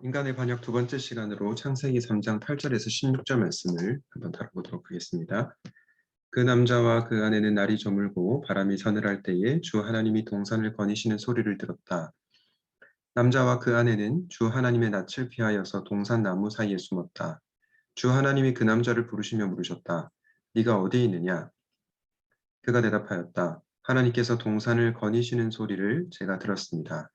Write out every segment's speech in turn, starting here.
인간의 반역 두 번째 시간으로 창세기 3장 8절에서 16절 말씀을 한번 다뤄보도록 하겠습니다. 그 남자와 그 아내는 날이 저물고 바람이 서늘할 때에 주 하나님이 동산을 거니시는 소리를 들었다. 남자와 그 아내는 주 하나님의 낯을 피하여서 동산 나무 사이에 숨었다. 주 하나님이 그 남자를 부르시며 물으셨다. 네가 어디에 있느냐? 그가 대답하였다. 하나님께서 동산을 거니시는 소리를 제가 들었습니다.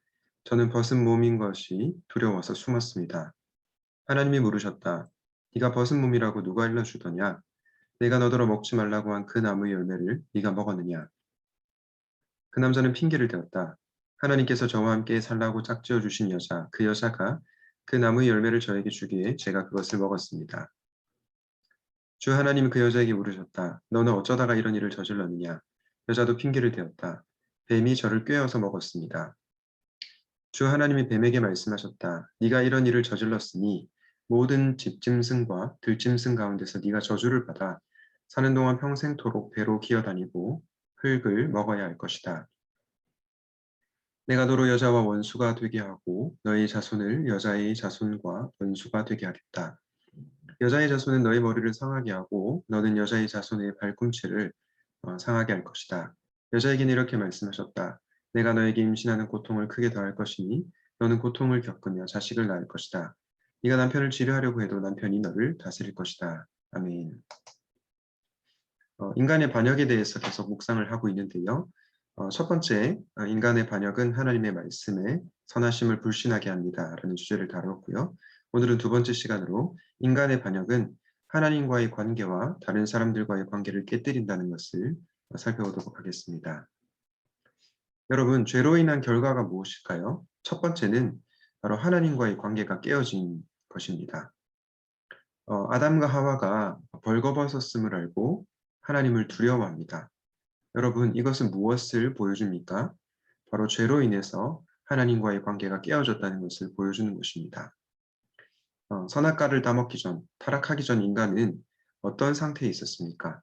저는 벗은 몸인 것이 두려워서 숨었습니다. 하나님이 물으셨다. 네가 벗은 몸이라고 누가 일러주더냐? 내가 너더러 먹지 말라고 한 그 나무의 열매를 네가 먹었느냐? 그 남자는 핑계를 대었다. 하나님께서 저와 함께 살라고 짝지어 주신 여자, 그 여자가 그 나무의 열매를 저에게 주기에 제가 그것을 먹었습니다. 주 하나님이 그 여자에게 물으셨다. 너는 어쩌다가 이런 일을 저질렀느냐? 여자도 핑계를 대었다. 뱀이 저를 꿰어서 먹었습니다. 주 하나님이 뱀에게 말씀하셨다. 네가 이런 일을 저질렀으니 모든 집짐승과 들짐승 가운데서 네가 저주를 받아 사는 동안 평생토록 배로 기어다니고 흙을 먹어야 할 것이다. 내가 너로 여자와 원수가 되게 하고 너희 자손을 여자의 자손과 원수가 되게 하겠다. 여자의 자손은 너희 머리를 상하게 하고 너는 여자의 자손의 발꿈치를 상하게 할 것이다. 여자에게는 이렇게 말씀하셨다. 내가 너에게 임신하는 고통을 크게 더할 것이니 너는 고통을 겪으며 자식을 낳을 것이다. 네가 남편을 치료하려고 해도 남편이 너를 다스릴 것이다. 아멘. 인간의 반역에 대해서 계속 묵상을 하고 있는데요. 첫 번째, 인간의 반역은 하나님의 말씀에 선하심을 불신하게 합니다. 라는 주제를 다뤘고요. 오늘은 두 번째 시간으로 인간의 반역은 하나님과의 관계와 다른 사람들과의 관계를 깨뜨린다는 것을 살펴보도록 하겠습니다. 여러분, 죄로 인한 결과가 무엇일까요? 첫 번째는 바로 하나님과의 관계가 깨어진 것입니다. 아담과 하와가 벌거벗었음을 알고 하나님을 두려워합니다. 여러분, 이것은 무엇을 보여줍니까? 바로 죄로 인해서 하나님과의 관계가 깨어졌다는 것을 보여주는 것입니다. 선악과를 따먹기 전, 타락하기 전 인간은 어떤 상태에 있었습니까?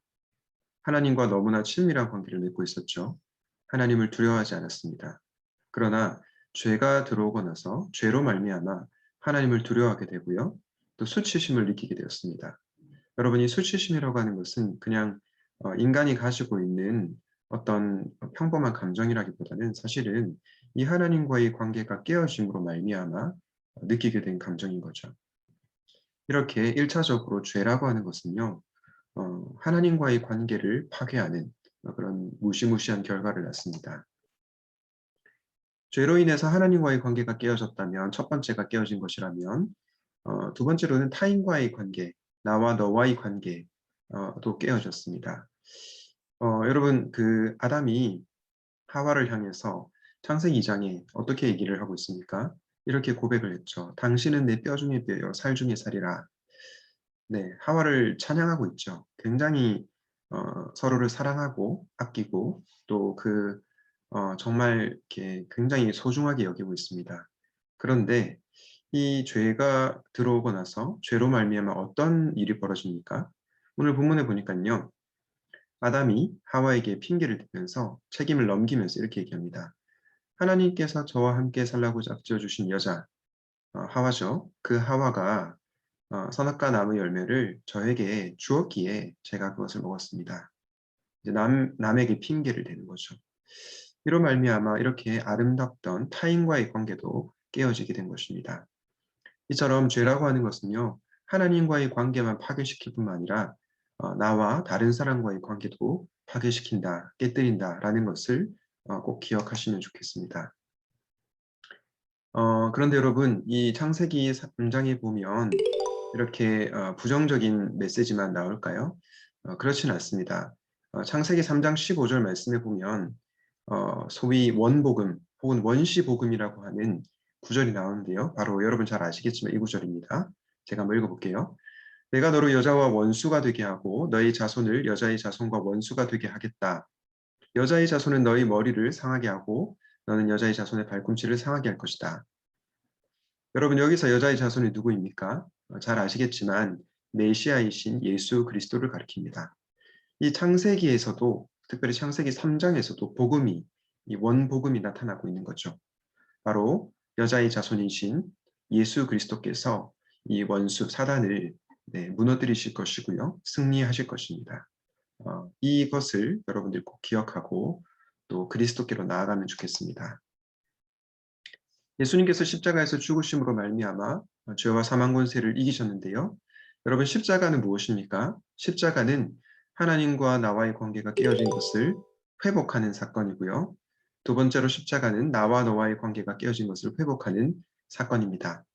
하나님과 너무나 친밀한 관계를 맺고 있었죠. 하나님을 두려워하지 않았습니다. 그러나 죄가 들어오고 나서 죄로 말미암아 하나님을 두려워하게 되고요. 또 수치심을 느끼게 되었습니다. 여러분, 이 수치심이라고 하는 것은 그냥 인간이 가지고 있는 어떤 평범한 감정이라기보다는 사실은 이 하나님과의 관계가 깨어짐으로 말미암아 느끼게 된 감정인 거죠. 이렇게 1차적으로 죄라고 하는 것은요, 하나님과의 관계를 파괴하는 그런 무시무시한 결과를 낳습니다. 죄로 인해서 하나님과의 관계가 깨어졌다면, 첫 번째가 깨어진 것이라면, 두 번째로는 타인과의 관계, 나와 너와의 관계도 깨어졌습니다. 여러분, 그 아담이 하와를 향해서 창세기 2장에 어떻게 얘기를 하고 있습니까? 이렇게 고백을 했죠. 당신은 내 뼈 중에 뼈요, 살 중에 살이라. 네, 하와를 찬양하고 있죠. 굉장히 서로를 사랑하고 아끼고 또 정말 이렇게 굉장히 소중하게 여기고 있습니다. 그런데 이 죄가 들어오고 나서 죄로 말미암아 어떤 일이 벌어집니까? 오늘 본문에 보니까요. 아담이 하와에게 핑계를 대면서 책임을 넘기면서 이렇게 얘기합니다. 하나님께서 저와 함께 살라고 짝지어 주신 여자, 하와죠. 그 하와가 선악과 나무 열매를 저에게 주었기에 제가 그것을 먹었습니다. 이제 남에게 핑계를 대는 거죠. 이로 말미암아 이렇게 아름답던 타인과의 관계도 깨어지게 된 것입니다. 이처럼 죄라고 하는 것은요, 하나님과의 관계만 파괴시킬 뿐만 아니라 나와 다른 사람과의 관계도 파괴시킨다, 깨뜨린다라는 것을 꼭 기억하시면 좋겠습니다. 그런데 여러분, 이 창세기 3장에 보면 이렇게 부정적인 메시지만 나올까요? 그렇지는 않습니다. 창세기 3장 15절 말씀에 보면 소위 원복음 혹은 원시복음이라고 하는 구절이 나오는데요. 바로 여러분 잘 아시겠지만 이 구절입니다. 제가 한번 읽어볼게요. 내가 너로 여자와 원수가 되게 하고 너희 자손을 여자의 자손과 원수가 되게 하겠다. 여자의 자손은 너희 머리를 상하게 하고 너는 여자의 자손의 발꿈치를 상하게 할 것이다. 여러분 여기서 여자의 자손이 누구입니까? 잘 아시겠지만 메시아이신 예수 그리스도를 가리킵니다. 이 창세기에서도 특별히 창세기 3장에서도 복음이 이 원복음이 나타나고 있는 거죠. 바로 여자의 자손이신 예수 그리스도께서 이 원수 사단을 무너뜨리실 것이고요. 승리하실 것입니다. 이것을 여러분들이 꼭 기억하고 또 그리스도께로 나아가면 좋겠습니다. 예수님께서 십자가에서 죽으심으로 말미암아 죄와 사망 권세를 이기셨는데요. 여러분 십자가는 무엇입니까? 십자가는 하나님과 나와의 관계가 깨어진 것을 회복하는 사건이고요. 두 번째로 십자가는 나와 너와의 관계가 깨어진 것을 회복하는 사건입니다.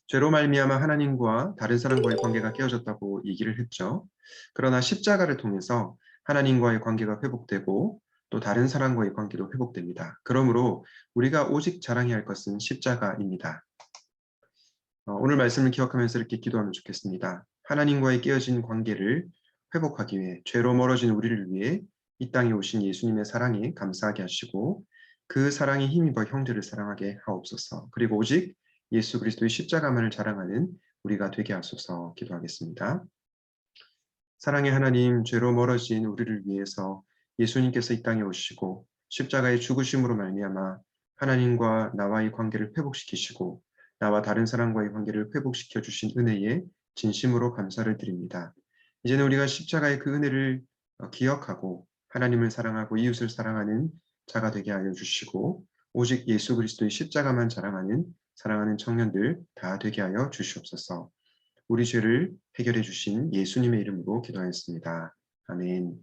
죄로 말미암아 하나님과 다른 사람과의 관계가 깨어졌다고 얘기를 했죠. 그러나 십자가를 통해서 하나님과의 관계가 회복되고 또 다른 사람과의 관계도 회복됩니다. 그러므로 우리가 오직 자랑해야 할 것은 십자가입니다. 오늘 말씀을 기억하면서 이렇게 기도하면 좋겠습니다. 하나님과의 깨어진 관계를 회복하기 위해 죄로 멀어진 우리를 위해 이 땅에 오신 예수님의 사랑에 감사하게 하시고 그 사랑에 힘입어 형제를 사랑하게 하옵소서. 그리고 오직 예수 그리스도의 십자가만을 자랑하는 우리가 되게 하소서. 기도하겠습니다. 사랑의 하나님, 죄로 멀어진 우리를 위해서 예수님께서 이 땅에 오시고 십자가의 죽으심으로 말미암아 하나님과 나와의 관계를 회복시키시고 나와 다른 사람과의 관계를 회복시켜 주신 은혜에 진심으로 감사를 드립니다. 이제는 우리가 십자가의 그 은혜를 기억하고 하나님을 사랑하고 이웃을 사랑하는 자가 되게 하여 주시고 오직 예수 그리스도의 십자가만 자랑하는 사랑하는 청년들 다 되게 하여 주시옵소서. 우리 죄를 해결해 주신 예수님의 이름으로 기도하였습니다. 아멘.